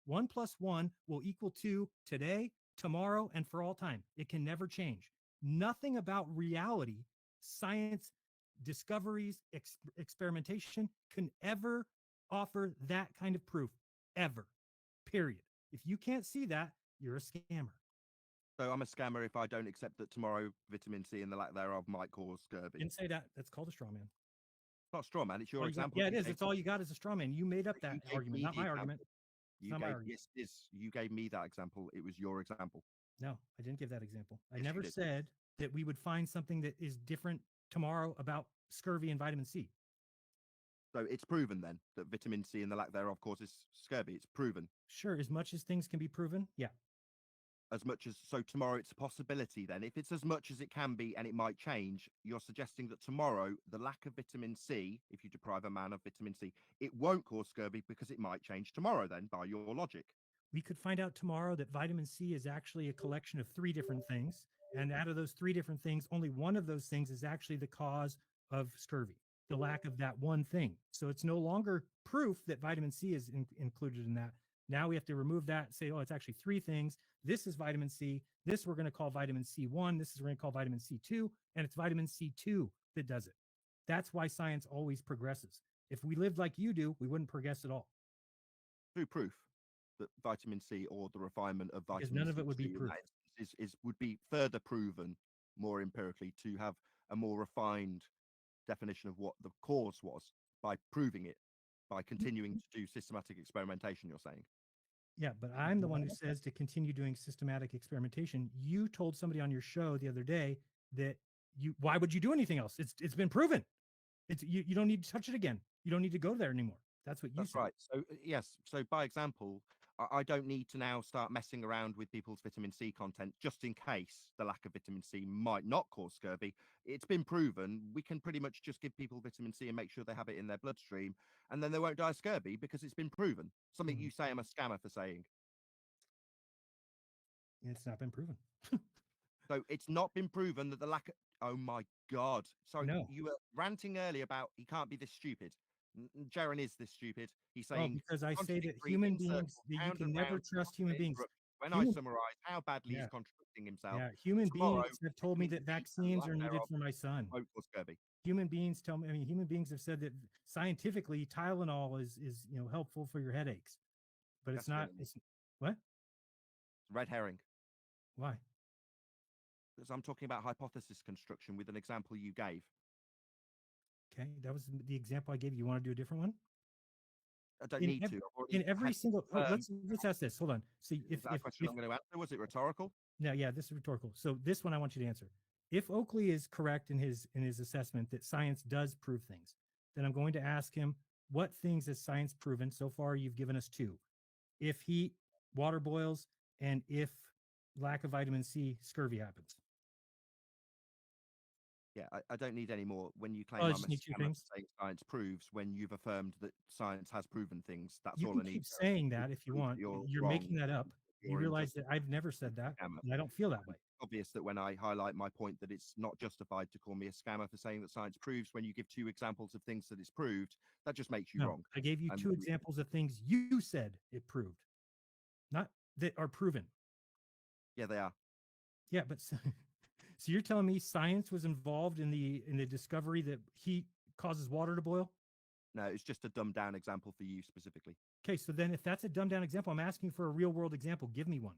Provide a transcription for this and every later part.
1 plus 1 will equal 2 today, tomorrow, and for all time. It can never change. Nothing about reality, science, discoveries, experimentation can ever offer that kind of proof, ever. Period. If you can't see that, you're a scammer. So I'm a scammer if I don't accept that tomorrow vitamin C and the lack thereof might cause scurvy. Didn't say that. That's called a straw man. It's not straw man. It's All your you got, example. yeah, it You is. gave, It's all you got is a straw man. You made up that you gave argument, me not the my argument. example. It's You not my gave argument. yes, it is. You gave me that example. It was your example. No, I didn't give that example. I Yes, you never did. said that we would find something that is different tomorrow about scurvy and vitamin C. So it's proven then that vitamin C and the lack thereof causes scurvy. It's proven. Sure, as much as things can be proven. Yeah. As much as so tomorrow it's a possibility then if it's as much as it can be and it might change, you're suggesting that tomorrow the lack of vitamin C, if you deprive a man of vitamin C, it won't cause scurvy because it might change tomorrow then by your logic. We could find out tomorrow that vitamin C is actually a collection of three different things. And out of those three different things, only one of those things is actually the cause of scurvy, the lack of that one thing. So it's no longer proof that vitamin C is included in that. Now we have to remove that and say, oh, it's actually three things. This is vitamin C. This we're going to call vitamin C1. This is we're going to call vitamin C2. And it's vitamin C2 that does it. That's why science always progresses. If we lived like you do, we wouldn't progress at all. Through proof that vitamin C or the refinement of Because vitamin none of it would be C2 in proof. that instance is would be further proven more empirically to have a more refined definition of what the cause was by proving it by continuing to do systematic experimentation, you're saying. Yeah, but I'm the one who says to continue doing systematic experimentation. You told somebody on your show the other day that why would you do anything else? It's been proven. You don't need to touch it again. You don't need to go there anymore. That's what you That's said. right. So yes, so by example, I don't need to now start messing around with people's vitamin C content just in case the lack of vitamin C might not cause scurvy. It's been proven. We can pretty much just give people vitamin C and make sure they have it in their bloodstream, and then they won't die of scurvy because it's been proven. Something Mhm. you say I'm a scammer for saying. It's not been proven. So it's not been proven that the lack of, oh my God. Sorry, No. you were ranting earlier about he can't be this stupid. Jaren is this stupid. He's Oh, saying because I say that contradictory human in beings, circles, that you round can and never round. trust human beings. When I Human, summarize how badly he's yeah, contradicting himself, yeah. Human tomorrow, beings have told me vitamin that C and vaccines lack are needed thereof for my son. won't cause scurvy. Human beings tell me, I mean, human beings have said that scientifically Tylenol is helpful for your headaches, but it's That's not. again It's what? red herring. Why? Because I'm talking about hypothesis construction with an example you gave. Okay, that was the example I gave you. You want to do a different one? I don't In need to. I've already in every had single confirmed. let's ask this. Hold on. See Is that a question if I'm going to answer? Was it rhetorical? no, yeah, this is rhetorical. So this one I want you to answer. If Oakley is correct in his assessment that science does prove things, then I'm going to ask him what things has science proven so far. You've given us two: if heat, water boils, and if lack of vitamin C, scurvy happens. Yeah, I don't need any more. When you Oh, claim I I'm a just need two scammer things. for saying science proves, when you've affirmed that science has proven things, that's You all can I need keep saying to that if you prove that want. you're You're wrong. making that up. You You're realize just that I've never said a that, scammer. and I don't feel that way. Obvious that when I highlight my point that it's not justified to call me a scammer for saying that science proves, when you give two examples of things that it's proved, that just makes you No, wrong. I gave you And two examples of things you said it proved, not that are proven. yeah, they are. Yeah, but so you're telling me science was involved in the discovery that heat causes water to boil? No, it's just a dumbed down example for you specifically. Okay, so then if that's a dumbed down example, I'm asking for a real world example. Give me one.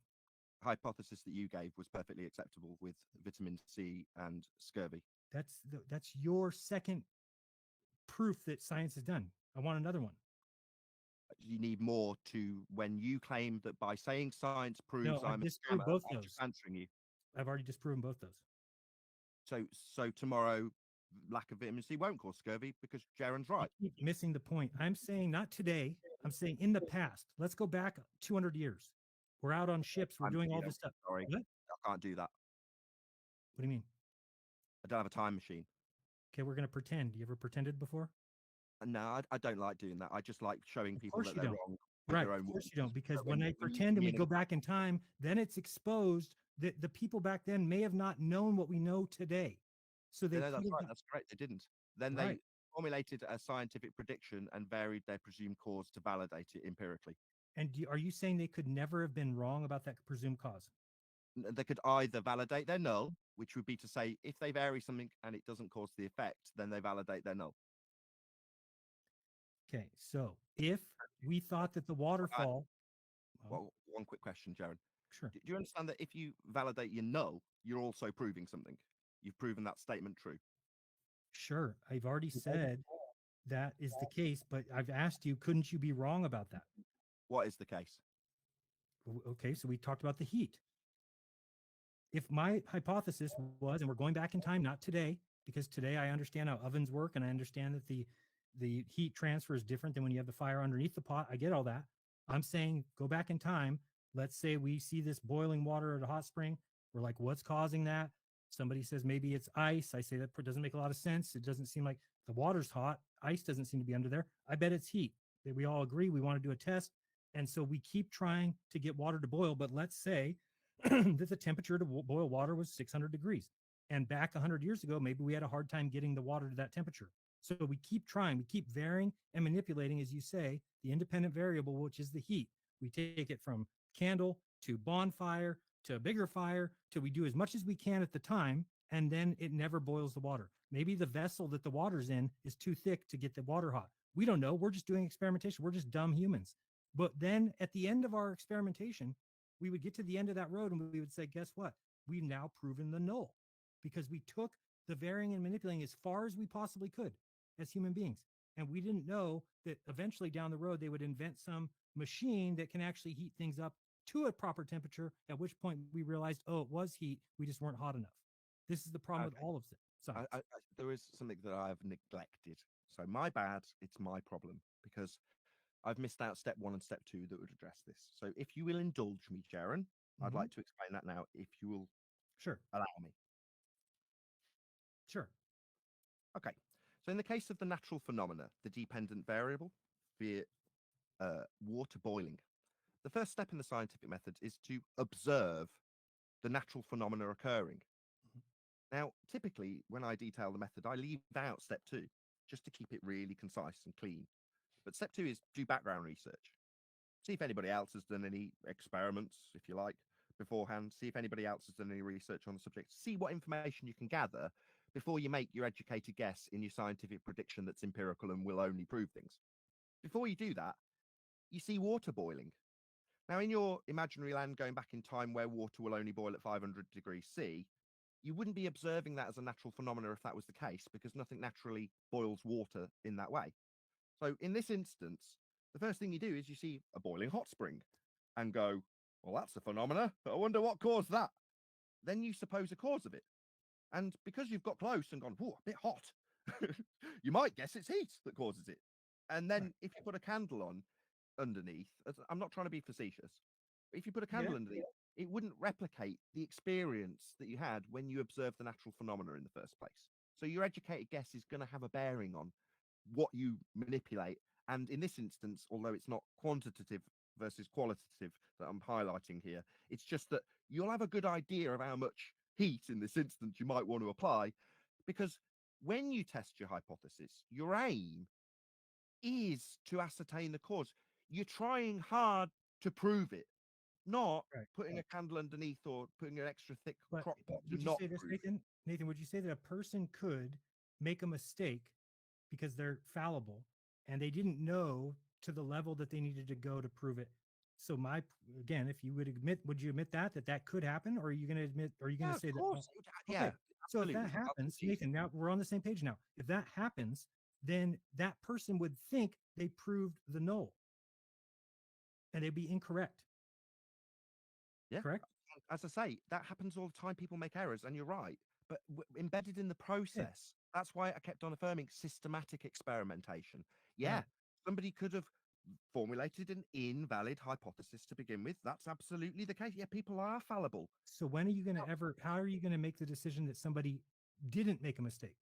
Hypothesis that you gave was perfectly acceptable with vitamin C and scurvy. That's your second proof that science is done. I want another one. You need more to when you claim that by saying science proves No, I'm I've a scammer, disproved both I'm just those. answering you. I've already disproven both those. So tomorrow, lack of vitamin C won't cause scurvy because Jaren's You right. keep missing the point. I'm saying not today. I'm saying in the past. Let's go back 200 years. We're out on ships. We're I'm doing all you. this stuff. Sorry, What? I can't do that. What do you mean? I don't have a time machine. Okay, we're going to pretend. You ever pretended before? No, I don't like doing that. I just like showing Of people course that you they're don't. wrong with Right. their Of own course words. you don't. So Because when I when you pretend give and me we an go back in time, then it's exposed that the people back then may have not known what we know today. So yeah, they no, could that's have right. got That's correct. They didn't. Then they right. formulated a scientific prediction and varied their presumed cause to validate it empirically. And are you saying they could never have been wrong about that presumed cause? They could either validate their null, which would be to say if they vary something and it doesn't cause the effect, then they validate their null. Okay, so if we thought that the waterfall, well, Well, one quick question, Jaron. sure, Do you understand that if you validate your null, you're also proving something? You've proven that statement true. sure, I've already said that is the case, but I've asked you, couldn't you be wrong about that? What is the case? Okay, so we talked about the heat. If my hypothesis was, and we're going back in time, not today, because today I understand how ovens work and I understand that the heat transfer is different than when you have the fire underneath the pot. I get all that. I'm saying go back in time. Let's say we see this boiling water at a hot spring. We're like, what's causing that? Somebody says maybe it's ice. I say that doesn't make a lot of sense. It doesn't seem like the water's hot. Ice doesn't seem to be under there. I bet it's heat. We all agree we want to do a test. And so we keep trying to get water to boil. But let's say that the temperature to boil water was 600 degrees. And back 100 years ago, maybe we had a hard time getting the water to that temperature. So we keep trying, we keep varying and manipulating, as you say, the independent variable, which is the heat. We take it from candle to bonfire to a bigger fire to we do as much as we can at the time, and then it never boils the water. Maybe the vessel that the water's in is too thick to get the water hot. We don't know. We're just doing experimentation. We're just dumb humans. But then at the end of our experimentation, we would get to the end of that road and we would say, guess what? We've now proven the null because we took the varying and manipulating as far as we possibly could as human beings. And we didn't know that eventually down the road, they would invent some machine that can actually heat things up to a proper temperature, at which point we realized, oh, it was heat. We just weren't hot enough. This is the problem with all of it. There is something that I've neglected. So my bad. It's my problem because I've missed out step 1 and step 2 that would address this. So if you will indulge me, Jaron, I'd like to explain that now if you will Sure. allow me. Sure. Okay. So in the case of the natural phenomena, the dependent variable, be it water boiling, the first step in the scientific method is to observe the natural phenomena occurring. Now, typically, when I detail the method, I leave out step 2 just to keep it really concise and clean. But step 2 is do background research. See if anybody else has done any experiments, if you like, beforehand. See if anybody else has done any research on the subject. See what information you can gather before you make your educated guess in your scientific prediction that's empirical and will only prove things. Before you do that, you see water boiling. Now, in your imaginary land going back in time where water will only boil at 500 degrees C, you wouldn't be observing that as a natural phenomenon if that was the case, because nothing naturally boils water in that way. So in this instance, the first thing you do is you see a boiling hot spring and go, well, that's a phenomena. I wonder what caused that. Then you suppose a cause of it. And because you've got close and gone, whoa, a bit hot, you might guess it's heat that causes it. And then if you put a candle on underneath, I'm not trying to be facetious, but if you put a candle underneath, it wouldn't replicate the experience that you had when you observed the natural phenomena in the first place. So your educated guess is going to have a bearing on what you manipulate. And in this instance, although it's not quantitative versus qualitative that I'm highlighting here, it's just that you'll have a good idea of how much heat in this instance you might want to apply, because when you test your hypothesis, your aim is to ascertain the cause. You're trying hard to prove it, not putting a candle underneath or putting an extra thick crock pot to not say this, prove. Nathan? Nathan, would you say that a person could make a mistake because they're fallible and they didn't know to the level that they needed to go to prove it? So again, if you would admit, would you admit that could happen? Or are you going to admit, or are you going to say that? Okay. Yeah. So if that happens, Nathan, now we're on the same page now. If that happens, then that person would think they proved the null and they'd be incorrect. Yeah. Correct? As I say, that happens all the time. People make errors, and you're right. But embedded in the process, that's why I kept on affirming systematic experimentation. Yeah, somebody could have formulated an invalid hypothesis to begin with. That's absolutely the case. Yeah, people are fallible. So when are you going to how are you going to make the decision that somebody didn't make a mistake?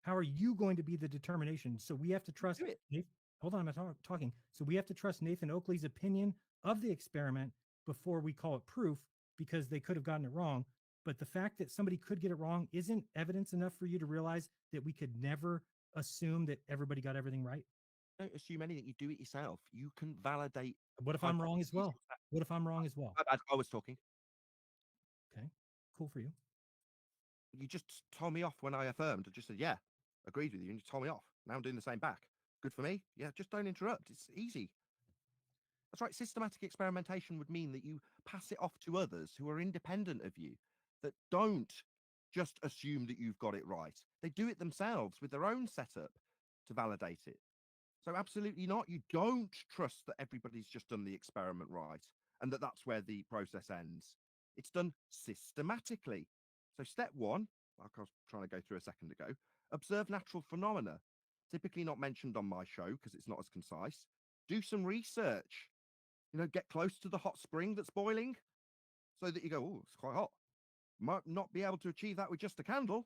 How are you going to be the determination? So we have to trust Nathan, hold on, I'm talking. So we have to trust Nathan Oakley's opinion of the experiment before we call it proof, because they could have gotten it wrong. But the fact that somebody could get it wrong isn't evidence enough for you to realize that we could never assume that everybody got everything right. Don't assume anything. You do it yourself. You can validate What if I'm wrong as hypotheses well? yourself. What if I'm wrong as well? My bad, I was talking. Okay, cool for you. You just told me off when I affirmed. I just said, yeah, agreed with you, and you told me off. Now I'm doing the same back. Good for me. Yeah, just don't interrupt. It's easy. That's right. Systematic experimentation would mean that you pass it off to others who are independent of you, that don't just assume that you've got it right. They do it themselves with their own setup to validate it. So absolutely not. You don't trust that everybody's just done the experiment right and that that's where the process ends. It's done systematically. So step one, like I was trying to go through a second ago, observe natural phenomena, typically not mentioned on my show because it's not as concise. Do some research. Get close to the hot spring that's boiling so that you go, oh, it's quite hot. Might not be able to achieve that with just a candle.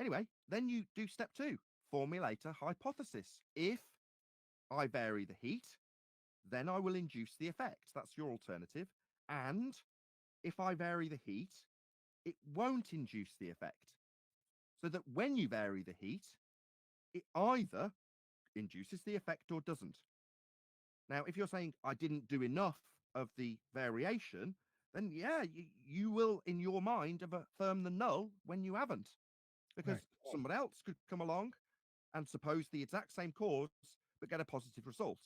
Anyway, then you do step two, formulate a hypothesis. If I vary the heat, then I will induce the effect. That's your alternative. And if I vary the heat, it won't induce the effect. So that when you vary the heat, it either induces the effect or doesn't. Now, if you're saying I didn't do enough of the variation, then yeah, you will, in your mind, have affirmed the null when you haven't. Because someone else could come along and suppose the exact same cause, but get a positive result.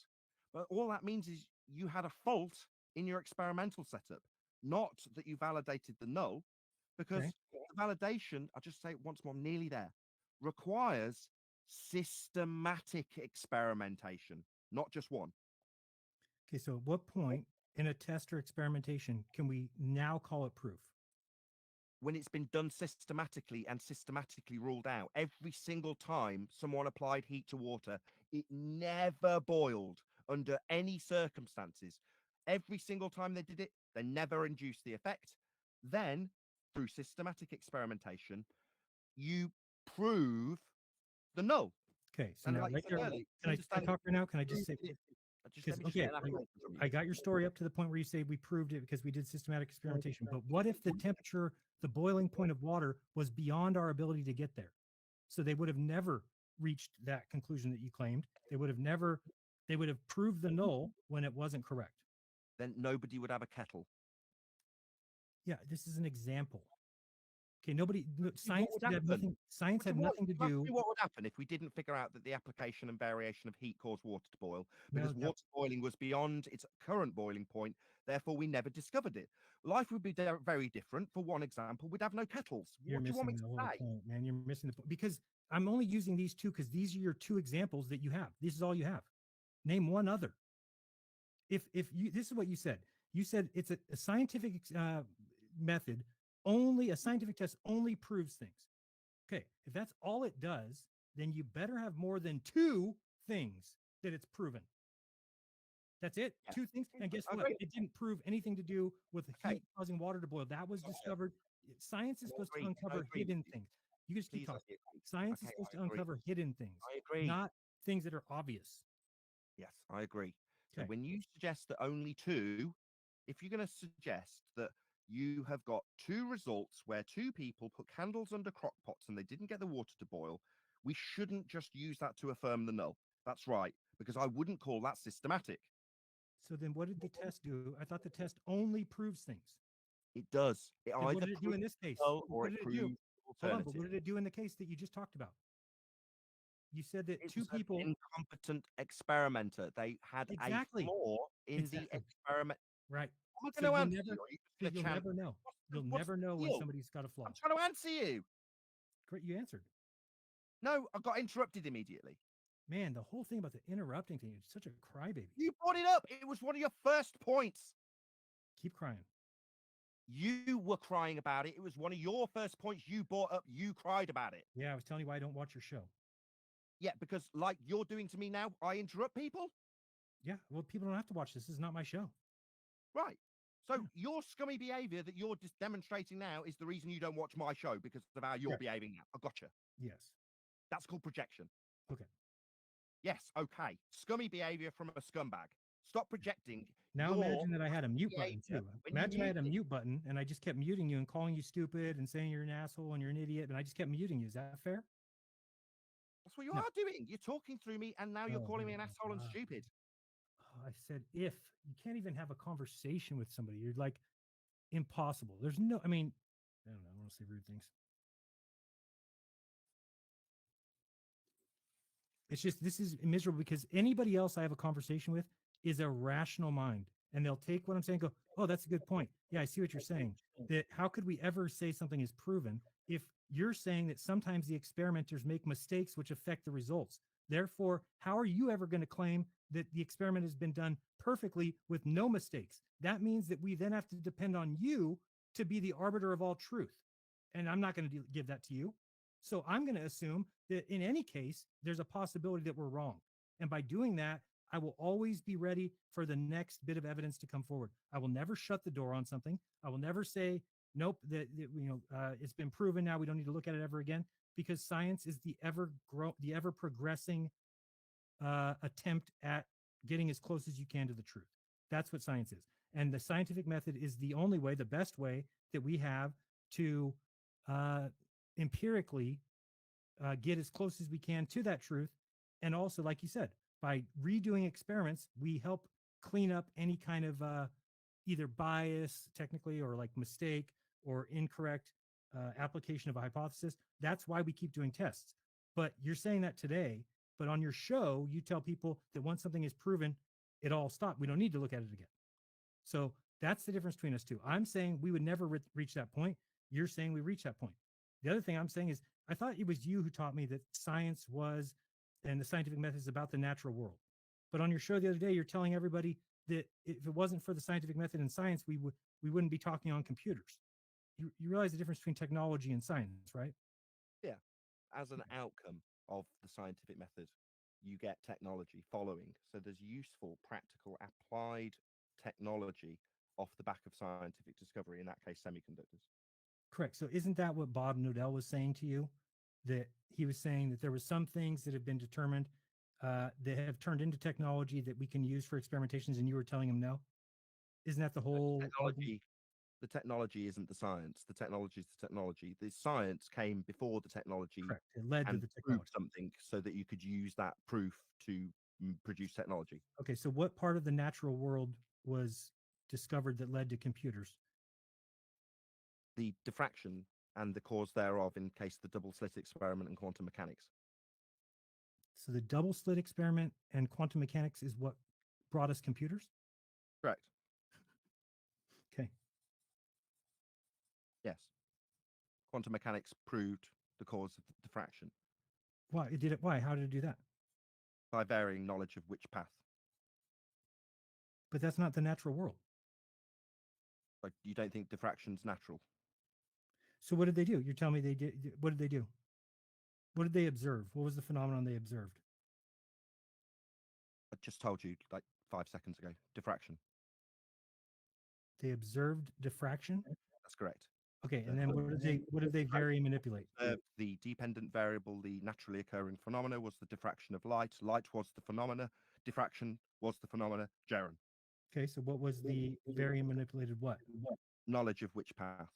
But all that means is you had a fault in your experimental setup, not that you validated the null, because the validation, I'll just say it once more, nearly there, requires systematic experimentation, not just one. Okay, so at what point in a test or experimentation can we now call it proof? When it's been done systematically and systematically ruled out. Every single time someone applied heat to water, it never boiled under any circumstances. Every single time they did it, they never induced the effect. Then, through systematic experimentation, you prove the null. Okay, so And now like you right said there, earlier, can I understand talk right now? Can I prove just say, it. Just because let me just okay, get an affirmation from you. I got your story up to the point where you say we proved it because we did systematic experimentation. But what if the temperature, the boiling point of water was beyond our ability to get there? So they would have never reached that conclusion that you claimed. They would have proved the null when it wasn't correct. Then nobody would have a kettle. Yeah, this is an example. Okay, science would had happen? nothing. Science had nothing to You asked do. me what would happen if we didn't figure out that the application and variation of heat caused water to boil, because No, water boiling was beyond its current boiling point. Therefore, we never discovered it. Life would be very different. For one example, we'd have no kettles. You're What do you want me missing to the whole say? point, man. You're missing the point because I'm only using these two because these are your two examples that you have. This is all you have. Name one other. If you this is what you said. You said it's a scientific method. Only a scientific test only proves things. Okay, if that's all it does, then you better have more than two things that it's proven. That's it. Yeah. Two things. And guess I what? agree. It didn't prove anything to do with Okay. heat causing water to boil. That was Okay. discovered. Science is I supposed to agree. I uncover agree with hidden you. things. You just keep Please, I talking. agree. Science is Okay, supposed I to agree. uncover hidden things, I agree. not things that are obvious. Yes, I agree. So Okay. when you suggest that only two, if you're going to suggest that you have got two results where two people put candles under crock pots and they didn't get the water to boil, we shouldn't just use that to affirm the null. That's right, because I wouldn't call that systematic. So then what did the test do? I thought the test only proves things. It does. It And what either did it do in this case? null or What it did it do? proves Hold on, alternative. but what did it do in the case that you just talked about? You said that It two was an people. incompetent experimenter. They had Exactly. a flaw in the Exactly. experiment. Right. Am I So going to you'll answer never, you? Or are you just so going to you'll chant? never know. You'll what's never the know when deal? somebody's got a flaw. I'm trying to answer you. Great, you answered. No, I got interrupted immediately. Man, the whole thing about the interrupting thing is such a crybaby. You brought it up. It was one of your first points. Keep crying. You were crying about it. It was one of your first points you brought up. You cried about it. Yeah, I was telling you why I don't watch your show. Yeah, because like you're doing to me now, I interrupt people. Yeah, well, people don't have to watch this. This is not my show. Right. So Yeah. your scummy behavior that you're just demonstrating now is the reason you don't watch my show because of how you're Correct. behaving now. I gotcha. Yes. That's called projection. Okay. Yes, okay. Scummy behavior from a scumbag. Stop projecting. Now your imagine that I had a mute button behavior. too. When you Imagine I mute had a mute button and I just kept muting you and calling you stupid and saying you're an asshole and you're an idiot, and I just kept muting you. Is that fair? what you No. are doing. You're talking through me, and now you're Oh, calling me my an asshole and God. stupid. I said, if you can't even have a conversation with somebody, you're like impossible. There's no, I mean, I don't know. I want to say rude things. It's just, this is miserable because anybody else I have a conversation with is a rational mind and they'll take what I'm saying, and go, oh, that's a good point. Yeah, I see what you're saying. That how could we ever say something is proven if you're saying that sometimes the experimenters make mistakes which affect the results? Therefore, how are you ever going to claim that the experiment has been done perfectly with no mistakes? That means that we then have to depend on you to be the arbiter of all truth. And I'm not going to give that to you. So I'm going to assume that in any case, there's a possibility that we're wrong. And by doing that, I will always be ready for the next bit of evidence to come forward. I will never shut the door on something. I will never say, nope, it's been proven now. We don't need to look at it ever again, because science is the ever progressing attempt at getting as close as you can to the truth. That's what science is. And the scientific method is the only way, the best way that we have to empirically get as close as we can to that truth. And also, like you said, by redoing experiments, we help clean up any kind of either bias, technically, or like mistake or incorrect application of a hypothesis. That's why we keep doing tests. But you're saying that today, but on your show, you tell people that once something is proven, it all stopped. We don't need to look at it again. So that's the difference between us two. I'm saying we would never reach that point. You're saying we reach that point. The other thing I'm saying is, I thought it was you who taught me that science was, and the scientific method is about the natural world. But on your show the other day, you're telling everybody that if it wasn't for the scientific method and science, we wouldn't be talking on computers. You realize the difference between technology and science, right? Yeah. As an outcome of the scientific method, you get technology following. So there's useful, practical, applied technology off the back of scientific discovery, in that case, semiconductors. Correct. So isn't that what Bob Nodell was saying to you? That he was saying that there were some things that have been determined that have turned into technology that we can use for experimentations, and you were telling him no? Isn't that the whole argument? The technology isn't the science. The technology is the technology. The science came before the technology Correct. It led to and the proved technology. something so that you could use that proof to produce technology. Okay, so what part of the natural world was discovered that led to computers? The diffraction and the cause thereof, in case the double slit experiment and quantum mechanics. So the double slit experiment and quantum mechanics is what brought us computers? Correct. Okay. Yes. Quantum mechanics proved the cause of the diffraction Why? It did it. Why? How did it do that? by varying knowledge of which path. But that's not the natural world. Like, you don't think diffraction's natural? So what did they do? You're telling me they did. What did they do? What did they observe? What was the phenomenon they observed? I just told you like 5 seconds ago. Diffraction. They observed diffraction. That's correct. Okay, and then what did they vary and manipulate? The dependent variable, the naturally occurring phenomena, was the diffraction of light. Light was the phenomena. Diffraction was the phenomena. Jaren. Okay, so what was the vary and manipulated what? Knowledge of which path.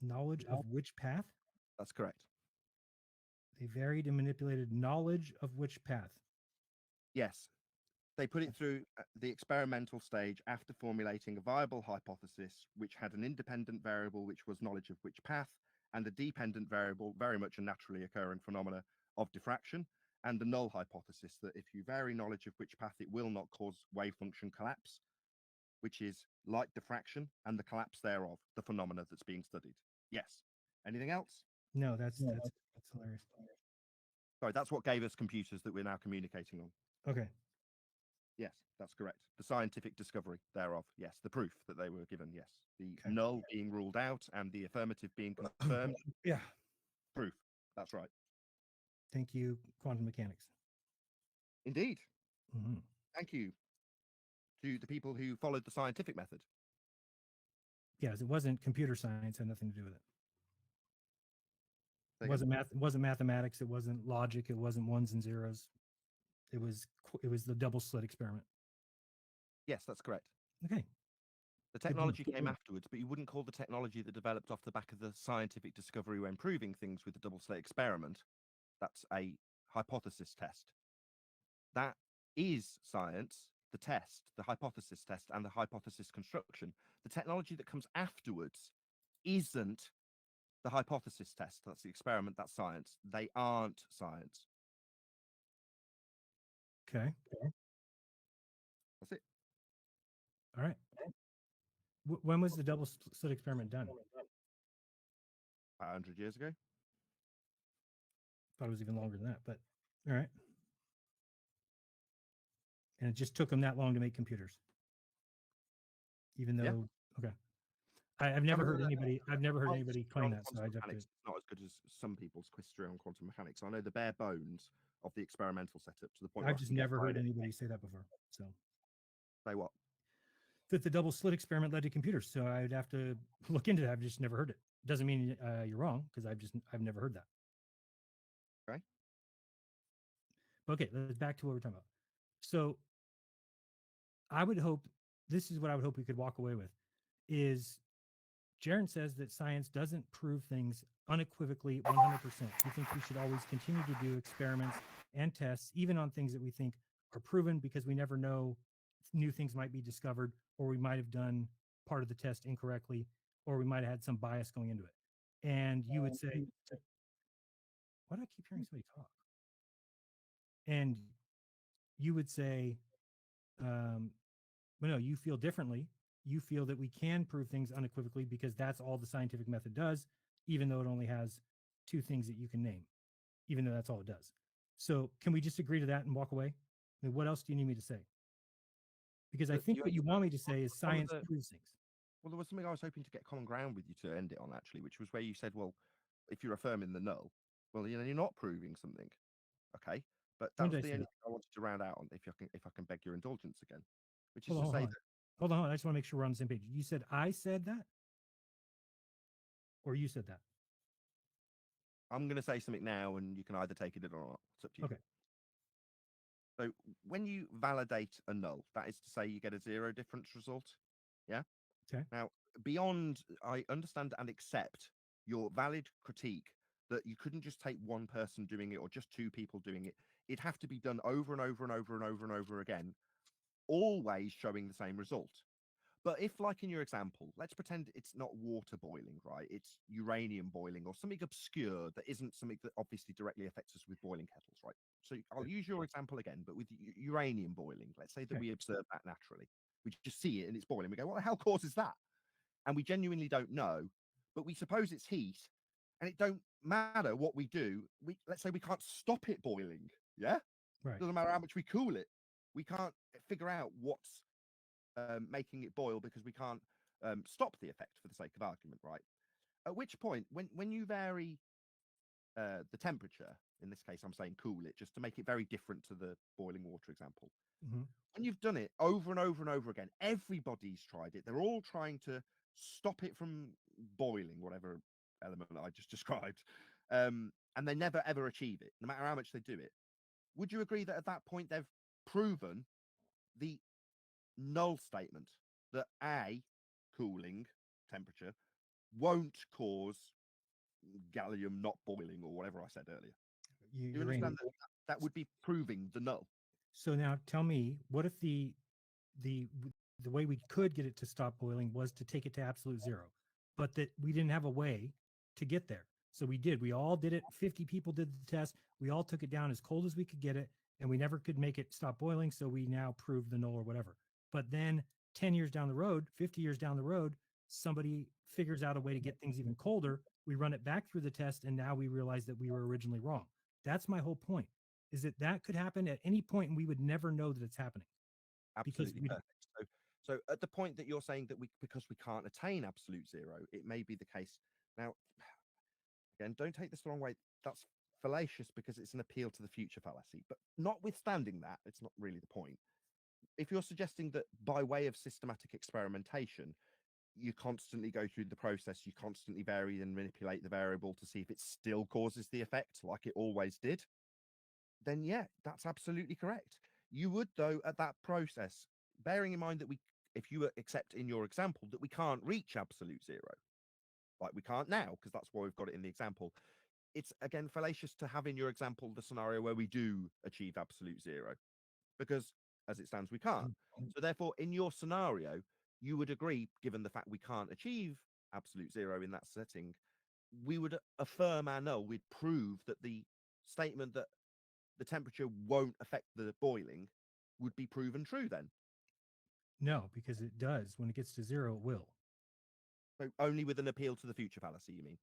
Knowledge of which path? That's correct. They varied and manipulated knowledge of which path? Yes. They put it through the experimental stage after formulating a viable hypothesis, which had an independent variable, which was knowledge of which path, and a dependent variable, very much a naturally occurring phenomena of diffraction, and the null hypothesis that if you vary knowledge of which path, it will not cause wave function collapse, which is light diffraction and the collapse thereof, the phenomena that's being studied. Yes. Anything else? No, that's hilarious. Sorry, that's what gave us computers that we're now communicating on. Okay. Yes, that's correct. The scientific discovery thereof. Yes. The proof that they were given. Yes. The Okay. null being ruled out and the affirmative being confirmed. Yeah. Proof. That's right. Thank you, quantum mechanics. Indeed. Mm-hmm. Thank you to the people who followed the scientific method. Yes, it wasn't computer science, had nothing to do with it. It Second. wasn't mathematics, it wasn't logic, it wasn't ones and zeros. It was the double slit experiment. Yes, that's correct. Okay. The technology came afterwards, but you wouldn't call the technology that developed off the back of the scientific discovery when proving things with the double slit experiment That's a hypothesis test. That is science, the test, the hypothesis test, and the hypothesis construction. The technology that comes afterwards isn't the hypothesis test. That's the experiment. That's science. They aren't science. Okay. That's it. All right. When was the double slit experiment done? 100 years ago. Thought it was even longer than that, but all right. And it just took them that long to make computers, even though Yeah. okay. I've never heard that- anybody. I've never heard anybody claim that. So Quantum I'd have to. mechanics is not as good as some people's history on quantum mechanics. I know the bare bones of the experimental setup to the point. I've where I just can get never heard behind it. anybody say that before. So Say what? that the double slit experiment led to computers. So I'd have to look into that. I've just never heard it. Doesn't mean you're wrong because I've never heard that. Okay. Okay, let's back to what we're talking about. So I would hope this is what I would hope we could walk away with is Jaron says that science doesn't prove things unequivocally 100%. He thinks we should always continue to do experiments and tests, even on things that we think are proven, because we never know, new things might be discovered, or we might have done part of the test incorrectly, or we might have had some bias going into it. And you would say, why do I keep hearing somebody talk? And you would say, well, no, you feel differently. You feel that we can prove things unequivocally because that's all the scientific method does, even though it only has two things that you can name, even though that's all it does. So can we just agree to that and walk away? I mean, what else do you need me to say? Because I But think you- what you want me to say is science the- proves things. Well, there was something I was hoping to get common ground with you to end it on, actually, which was where you said, well, if you're affirming the null, well, you're not proving something. Okay. But that When was did I the say only that? thing I wanted to round out on, if I can beg your indulgence again, which is Hold to on, say hold on. that Hold on. I just want to make sure we're on the same page. You said I said that? Or you said that? I'm going to say something now and you can either take it or not. It's up to you. Okay. So when you validate a null, that is to say you get a zero difference result. Yeah. Okay. Now, beyond, I understand and accept your valid critique that you couldn't just take one person doing it or just two people doing it. It'd have to be done over and over and over and over and over again, always showing the same result. But if, like in your example, let's pretend it's not water boiling, right? It's uranium boiling or something obscure that isn't something that obviously directly affects us with boiling kettles, right? So I'll use your example again, but with uranium boiling, let's say that Okay. we observe that naturally. We just see it and it's boiling. We go, what the hell causes that? And we genuinely don't know, but we suppose it's heat, and it don't matter what we do. Let's say we can't stop it boiling. Yeah, Right. doesn't matter how much we cool it. We can't figure out what's making it boil because we can't stop the effect for the sake of argument, right? At which point, when you vary the temperature, in this case, I'm saying cool it, just to make it very different to the boiling water example. Mm-hmm. When you've done it over and over and over again, everybody's tried it. They're all trying to stop it from boiling, whatever element I just described, and they never ever achieve it, no matter how much they do it. Would you agree that at that point they've proven the null statement that a cooling temperature won't cause gallium not boiling or whatever I said earlier? You understand that would be proving the null. So now tell me, what if the way we could get it to stop boiling was to take it to absolute zero, but that we didn't have a way to get there. So we all did it. 50 people did the test. We all took it down as cold as we could get it, and we never could make it stop boiling. So we now proved the null or whatever. But then 10 years down the road, 50 years down the road, somebody figures out a way to get things even colder. We run it back through the test, and now we realize that we were originally wrong. That's my whole point, is that could happen at any point and we would never know that it's happening. Absolutely perfect. So at the point that you're saying that because we can't attain absolute zero, it may be the case. Now, again, don't take this the wrong way. That's fallacious because it's an appeal to the future fallacy. But notwithstanding that, it's not really the point. If you're suggesting that by way of systematic experimentation, you constantly go through the process, you constantly vary and manipulate the variable to see if it still causes the effect like it always did, then yeah, that's absolutely correct. You would, though, at that process, bearing in mind that if you accept in your example that we can't reach absolute zero, like we can't now, because that's why we've got it in the example. it's again fallacious to have in your example the scenario where we do achieve absolute zero, because as it stands, we can't. So therefore, in your scenario, you would agree, given the fact we can't achieve absolute zero in that setting, we would affirm our null. We'd prove that the statement that the temperature won't affect the boiling would be proven true then. No, because it does. When it gets to zero, it will. So only with an appeal to the future fallacy, you mean?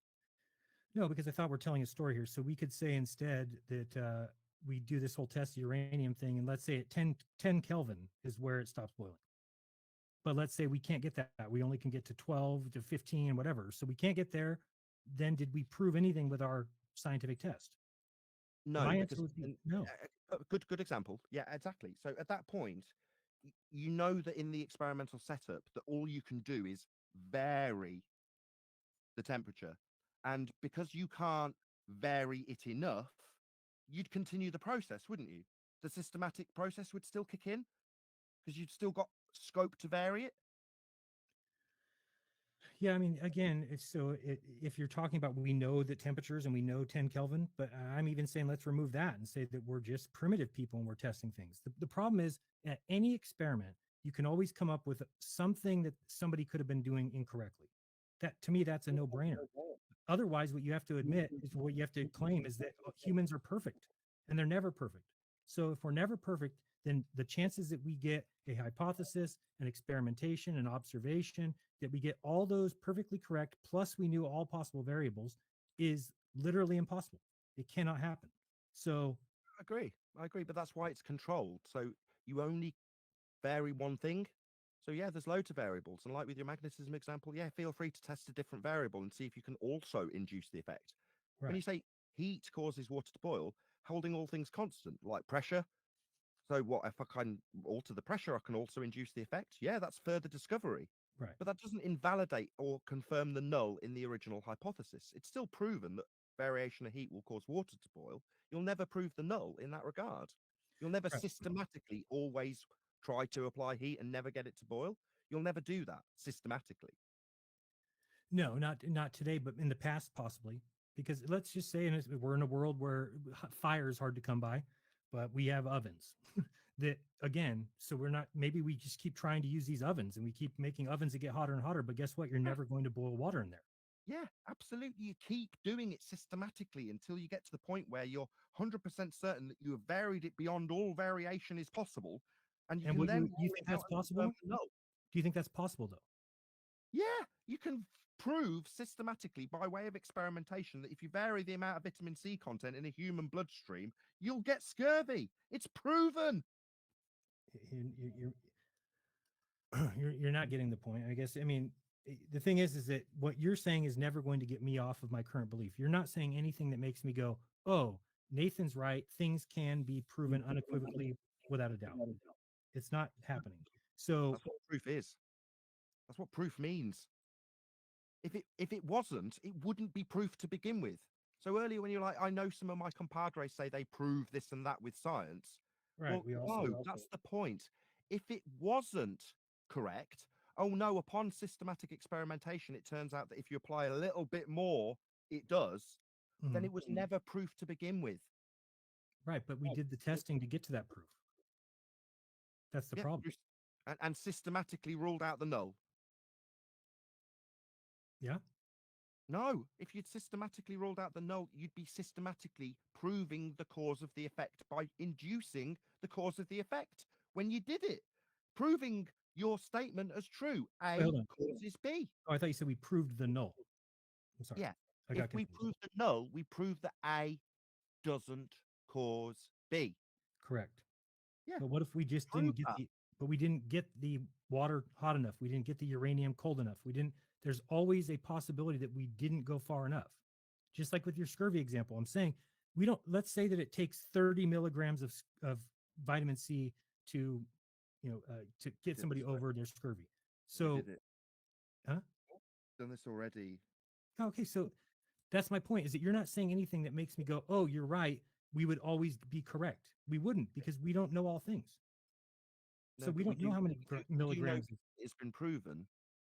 No, because I thought we're telling a story here. So we could say instead that we do this whole test of uranium thing, and let's say at 10 Kelvin is where it stops boiling. But let's say we can't get that. We only can get to 12 to 15, whatever. So we can't get there. Then did we prove anything with our scientific test? No, My because answer would be no. good example. Yeah, exactly. So at that point, you know that in the experimental setup that all you can do is vary the temperature, and because you can't vary it enough, you'd continue the process, wouldn't you? The systematic process would still kick in because you've still got scope to vary it. Yeah, I mean, again, if you're talking about we know that temperatures and we know 10 Kelvin, but I'm even saying let's remove that and say that we're just primitive people and we're testing things. The problem is at any experiment, you can always come up with something that somebody could have been doing incorrectly. That to me, that's a no brainer. Otherwise, what you have to admit is what you have to claim is that humans are perfect and they're never perfect. So if we're never perfect, then the chances that we get a hypothesis, an experimentation, an observation, that we get all those perfectly correct, plus we knew all possible variables, is literally impossible. It cannot happen. So I agree, but that's why it's controlled. So you only vary one thing. So yeah, there's loads of variables. And like with your magnetism example, yeah, feel free to test a different variable and see if you can also induce the effect. When right, you say heat causes water to boil, holding all things constant, like pressure. So what if I can alter the pressure, I can also induce the effect? Yeah, that's further discovery. right. But that doesn't invalidate or confirm the null in the original hypothesis. It's still proven that variation of heat will cause water to boil. You'll never prove the null in that regard. You'll never Right. systematically always try to apply heat and never get it to boil. You'll never do that systematically. No, not today, but in the past possibly. Because let's just say we're in a world where fire is hard to come by, but we have ovens. That again, so we're not. Maybe we just keep trying to use these ovens, and we keep making ovens that get hotter and hotter. But guess what? You're Yeah, never going to boil water in there. yeah, absolutely. You keep doing it systematically until you get to the point where you're 100% certain that you have varied it beyond all variation is possible. And you And can what then do you roll think it out that's and confirm possible? the null. Do you think that's possible though? Yeah, you can prove systematically by way of experimentation that if you vary the amount of vitamin C content in a human bloodstream, you'll get scurvy. It's proven. You're you're not getting the point. I guess. I mean, the thing is that what you're saying is never going to get me off of my current belief. You're not saying anything that makes me go, "Oh, Nathan's right. Things can be proven unequivocally without a doubt." It's not happening. So, That's what proof is. That's what proof means. If it wasn't, it wouldn't be proof to begin with. So earlier when you're like, I know some of my compadres say they prove this and that with science. right, Well, no, that's the point. If it wasn't correct, oh no, upon systematic experimentation, it turns out that if you apply a little bit more, it does, then mhm, it was never proof to begin with. right, but we did the testing to get to that proof. That's the Yeah, problem. and systematically ruled out the null. Yeah. No, if you'd systematically ruled out the null, you'd be systematically proving the cause of the effect by inducing the cause of the effect when you did it, proving your statement as true. Wait, A hold on. causes B. Oh, I thought you said we proved the null. I'm sorry. Yeah. I If got we confused. prove the null, we prove that A doesn't cause B. Correct. Yeah, But what if we just prove didn't get that. but we didn't get the water hot enough? We didn't get the uranium cold enough. We didn't, there's always a possibility that we didn't go far enough. Just like with your scurvy example, I'm saying we don't, let's say that it takes 30 milligrams of vitamin C to, to get Did somebody this, right? over their scurvy. We So, did it. huh? Done this already. Okay. So that's my point is that you're not saying anything that makes me go, oh, you're right. We would always be correct. We wouldn't because we don't know all things. No, So we but don't know how many you do know milligrams. it's been proven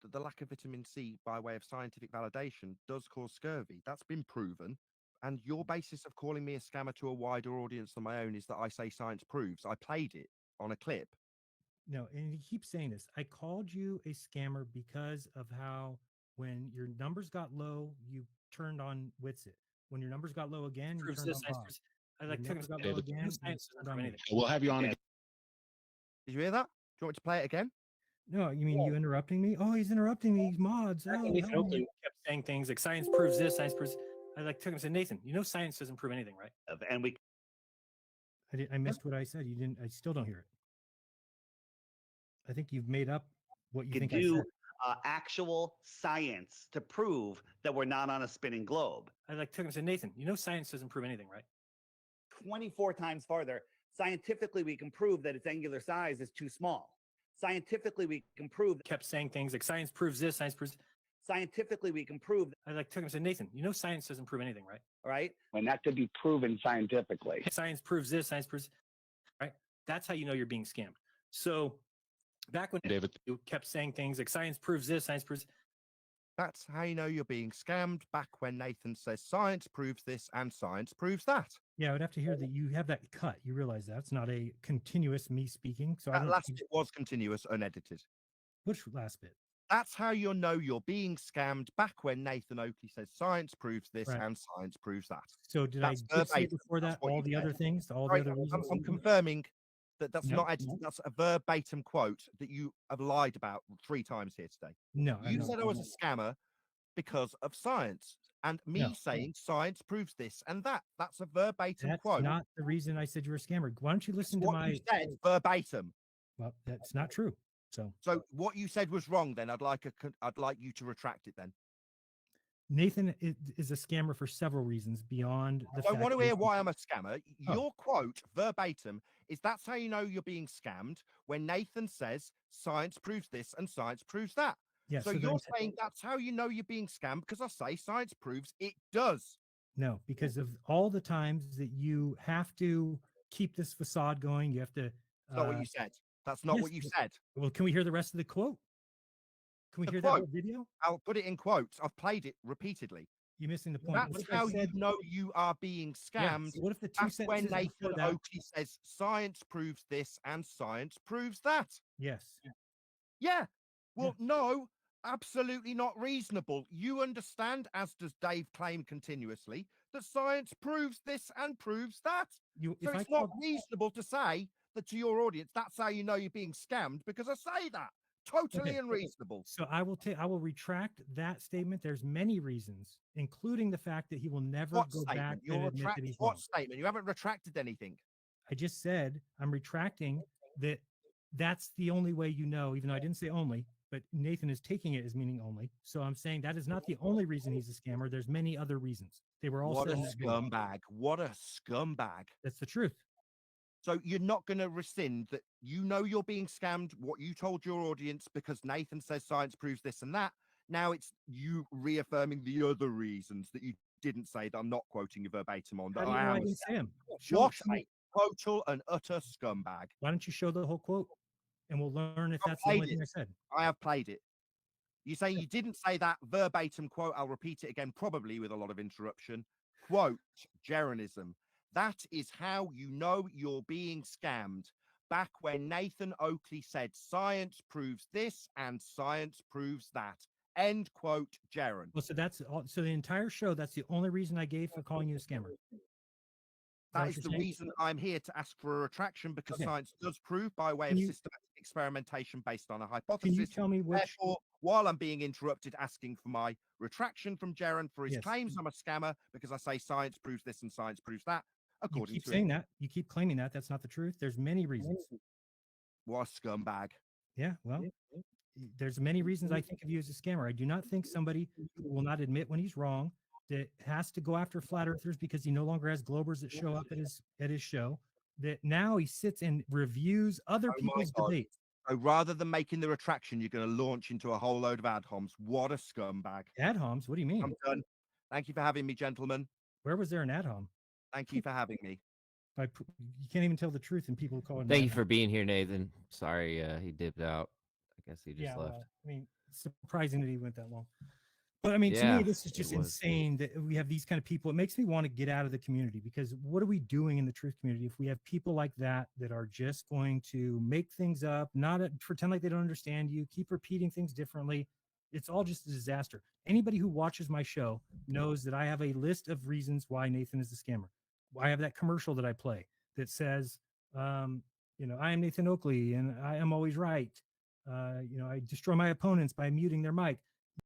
that the lack of vitamin C by way of scientific validation does cause scurvy. That's been proven. And your basis of calling me a scammer to a wider audience than my own is that I say science proves. I played it on a clip. No, and he keeps saying this. I called you a scammer because of how when your numbers got low, you turned on Witsit. When your numbers got low again, you Proves turned this, on science Bob. proves. I Your like took him numbers got to low David. again, you science doesn't turned prove on me. anything. We'll have you on Yeah. again. Did you hear that? Do you want me to play it again? No, you mean you interrupting me? Oh, he's interrupting me. He's mods. Back Oh, when Nathan help me. Oakley kept saying things like science proves this, science proves. I like took him and said, Nathan, you know science doesn't prove anything, right? And we I missed what I said. You didn't. I still don't hear it. I think you've made up what you can think I do said. actual science to prove that we're not on a spinning globe. I like took him and said, Nathan, you know science doesn't prove anything, right? 24 times farther. Scientifically, we can prove that its angular size is too small. Scientifically, we can prove. Kept saying things like science proves this, science proves. Scientifically, we can prove. I like took him and said, Nathan, you know science doesn't prove anything, right? Right? And that could be proven scientifically. Science proves this, science proves. Right? That's how you know you're being scammed. So back when David. you kept saying things like science proves this, science proves. That's how you know you're being scammed. Back when Nathan says science proves this and science proves that. Yeah, I would have to hear that you have that cut. You realize that's not a continuous me speaking. So I That don't. last bit was continuous, unedited. Which last bit? That's how you'll know you're being scammed. Back when Nathan Oakley says science proves this Right. and science proves that. So did That's I just say verbatim. before That's that what all you the said. other things, all Right, the other reasons? I'm confirming that that's No, not edited. That's a verbatim quote that you have lied about 3 times here today. No, You said I was a scammer because of science, and me No. saying science proves this and that. That's a verbatim That's quote. not the reason I said you were a scammer. Why don't you That's listen to what my? you said verbatim. Well, that's not true. So So what you said was wrong. Then I'd like you to retract it. Then Nathan is a scammer for several reasons beyond the I fact. don't want to that hear he- why I'm a scammer. Oh. Your quote verbatim is that's how you know you're being scammed when Nathan says science proves this and science proves that. Yeah. So then you're saying that's how you know you're being scammed because I say science proves it does. no, because of all the times that you have to keep this facade going. You have to. That's not what you said. That's not yes, what you but- said. Well, can we hear the rest of the quote? Can we The hear quote. that whole video? I'll put it in quotes. I've played it repeatedly. You're missing the point. That's What if I how said- you know you are being yeah, scammed. so what if the two That's when sentences before Nathan that? Oakley says science proves this and science proves that. Yes. Yeah. Well, no, absolutely not reasonable. You understand, as does Dave claim continuously, that science proves this and proves that. You. So If I it's not called, reasonable to say that to your audience, that's how you know you're being scammed because I say that. Totally Okay. unreasonable. so I will take. I will retract that statement. There's many reasons, including the fact that he will never What go back statement? and You're admit that retracting he's what wrong. statement? You haven't retracted anything. I just said I'm retracting that. That's the only way you know, even though I didn't say only, but Nathan is taking it as meaning only. So I'm saying that is not the only reason he's a scammer. There's many other reasons. They were all What said a in that video. scumbag. What a scumbag. That's the truth. So you're not going to rescind that you know you're being scammed, what you told your audience because Nathan says science proves this and that. Now it's you reaffirming the other reasons that you didn't say that I'm not quoting you verbatim on. How That do you I know I am. didn't say him? What Show me- a total and utter scumbag. Why don't you show the whole quote, and we'll learn if I've that's the only played thing it. I said. I have played it. You say you didn't say that verbatim quote. I'll repeat it again, probably with a lot of interruption. Quote, Geronism. That is how you know you're being scammed. Back when Nathan Oakley said science proves this and science proves that. End quote, Jaron. Well, so that's all, so the entire show. That's the only reason I gave for calling you a scammer. That what is you're the saying? reason I'm here to ask for a retraction because Okay. science does prove by way Can of you- systematic experimentation based on a Can hypothesis. you tell me which? Therefore, while I'm being interrupted asking for my retraction from Jaron for his Yes. claims I'm a scammer because I say science proves this and science proves that, You according keep to saying him. that. You keep claiming that. That's not the truth. There's many reasons. What a scumbag. Yeah. Well, there's many reasons I think of you as a scammer. I do not think somebody who will not admit when he's wrong, that has to go after flat earthers because he no longer has Globers that show up at his show. That now he sits and reviews other Oh my people's God. debates. So rather than making the retraction, you're going to launch into a whole load of ad homs. What a scumbag. Ad homs. What do you mean? I'm done. Thank you for having me, gentlemen. Where was there an ad hom? Thank you for having me. You can't even tell the truth, and people call it. an Thank ad you hom. for being here, Nathan. Sorry, he dipped out. I guess he just left. Well, I mean, it's surprising that he went that long. But I mean, to Yeah, me, this is it just was. insane that we have these kind of people. It makes me want to get out of the community, because what are we doing in the truth community if we have people like that that are just going to make things up, not pretend like they don't understand you, keep repeating things differently? It's all just a disaster. Anybody who watches my show knows that I have a list of reasons why Nathan is a scammer. I have that commercial that I play that says, I am Nathan Oakley and I am always right. I destroy my opponents by muting their mic.